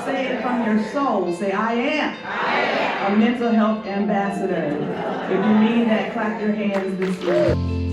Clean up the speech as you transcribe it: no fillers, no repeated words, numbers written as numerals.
Say it from your soul. Say, I am a mental health ambassador. If you mean that, clap your hands this way.